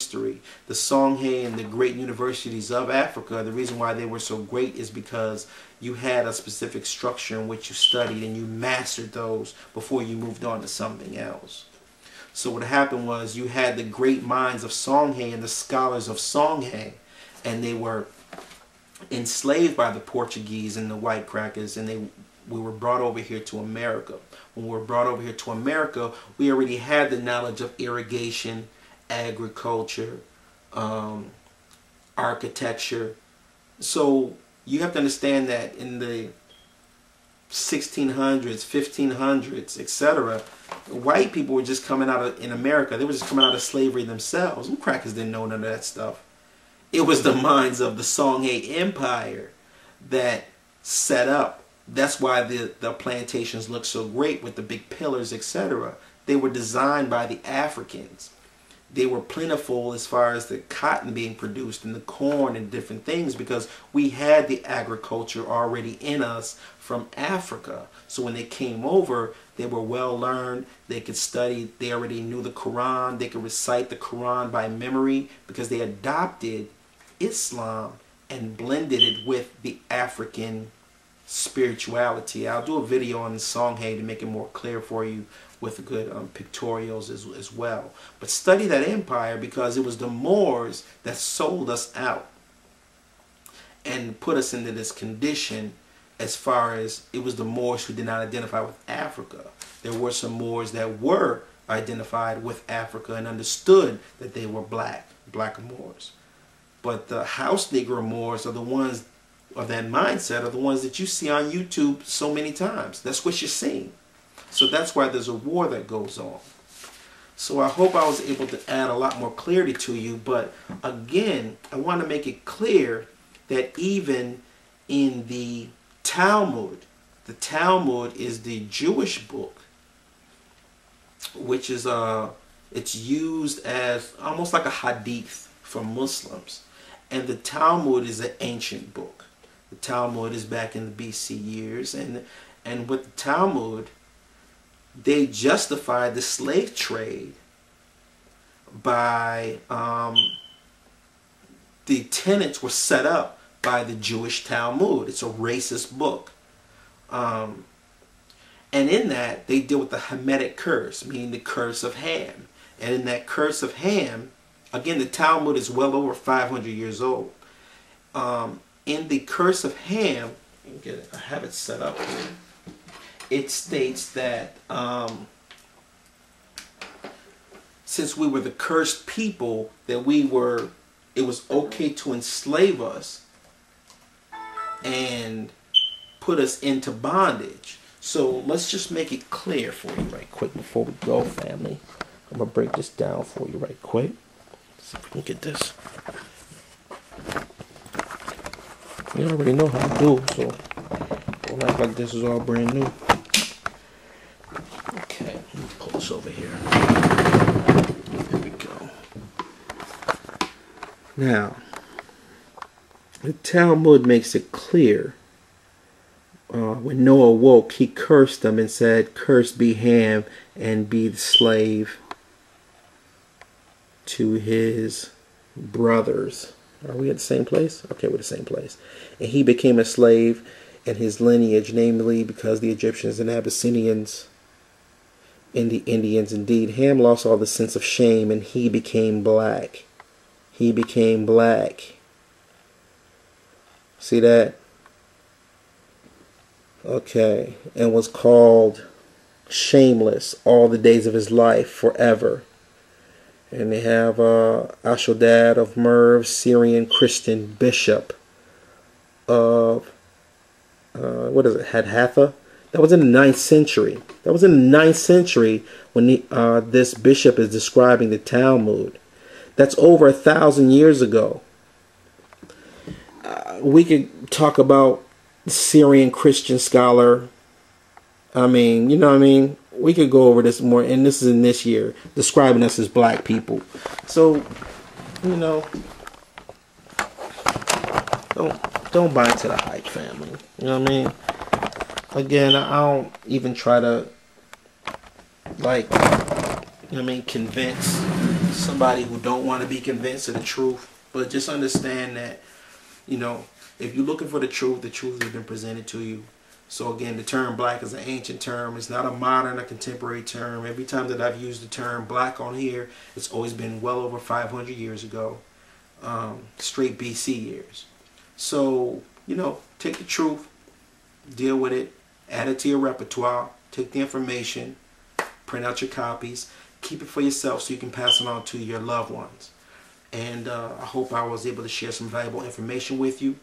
history. The Songhay and the great universities of Africa, the reason why they were so great is because you had a specific structure in which you studied and you mastered those before you moved on to something else. So what happened was you had the great minds of Songhay and the scholars of Songhay, and they were enslaved by the Portuguese and the white crackers, and we were brought over here to America. When we were brought over here to America, we already had the knowledge of irrigation, agriculture, architecture. So you have to understand that in the 1600s, 1500s, etc., white people were just coming out of, in America, they were just coming out of slavery themselves. Them crackers didn't know none of that stuff. It was the minds of the Songhay Empire that set up. That's why the plantations look so great with the big pillars, etc. They were designed by the Africans. They were plentiful as far as the cotton being produced and the corn and different things because we had the agriculture already in us from Africa. So when they came over, they were well learned. They could study. They already knew the Quran. They could recite the Quran by memory because they adopted Islam and blended it with the African spirituality. I'll do a video on the Songhay to make it more clear for you with good pictorials as well. But study that empire because it was the Moors that sold us out and put us into this condition as far as it was the Moors who did not identify with Africa. There were some Moors that were identified with Africa and understood that they were black Moors. But the house Negro Moors are the ones of that mindset are the ones that you see on YouTube so many times. That's what you're seeing. So that's why there's a war that goes on. So I hope I was able to add a lot more clarity to you. But again, I want to make it clear that even in the Talmud is the Jewish book, which is it's used as almost like a hadith for Muslims. And the Talmud is an ancient book. The Talmud is back in the BC years, and with the Talmud, they justified the slave trade by the tenets were set up by the Jewish Talmud. It's a racist book, and in that they deal with the Hamitic curse, meaning the curse of Ham. And in that curse of Ham, again, the Talmud is well over 500 years old. In the curse of Ham, I have it set up here. It states that since we were the cursed people, that it was okay to enslave us and put us into bondage. So let's just make it clear for you right quick before we go, family. I'm going to break this down for you right quick. See if we can get this. You already know how to do, so don't act like this is all brand new. Okay, let me pull this over here. There we go. Now, the Talmud makes it clear. When Noah woke, he cursed them and said, "Cursed be Ham and be the slave to his brothers." Are we at the same place? Okay, we're the same place. And he became a slave in his lineage, namely because the Egyptians and Abyssinians and the Indians. Indeed, Ham lost all the sense of shame and he became black. He became black. See that? Okay. And was called shameless all the days of his life forever. And they have Ashodad of Merv, Syrian Christian bishop of, what is it, Hadhatha? That was in the 9th century. That was in the 9th century when this bishop is describing the Talmud. That's over 1,000 years ago. We could talk about the Syrian Christian scholar. I mean, you know what I mean? We could go over this more, and this is in this year, describing us as black people. So, you know, don't buy into the hype, family. You know what I mean? Again, I don't even try to, like, you know what I mean, convince somebody who don't want to be convinced of the truth, but just understand that, you know, if you're looking for the truth has been presented to you. So again, the term black is an ancient term. It's not a modern or contemporary term. Every time that I've used the term black on here, it's always been well over 500 years ago, straight BC years. So, you know, take the truth, deal with it, add it to your repertoire, take the information, print out your copies, keep it for yourself so you can pass it on to your loved ones. And I hope I was able to share some valuable information with you.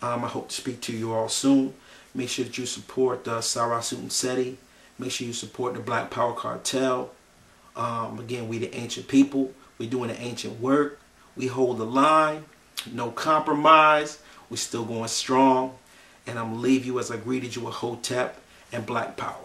I hope to speak to you all soon. Make sure that you support Sarah Suit Seti. Make sure you support the Black Power Cartel. Again, we the ancient people. We're doing the ancient work. We hold the line. No compromise. We're still going strong. And I'm going to leave you as I greeted you with Hotep and Black Power.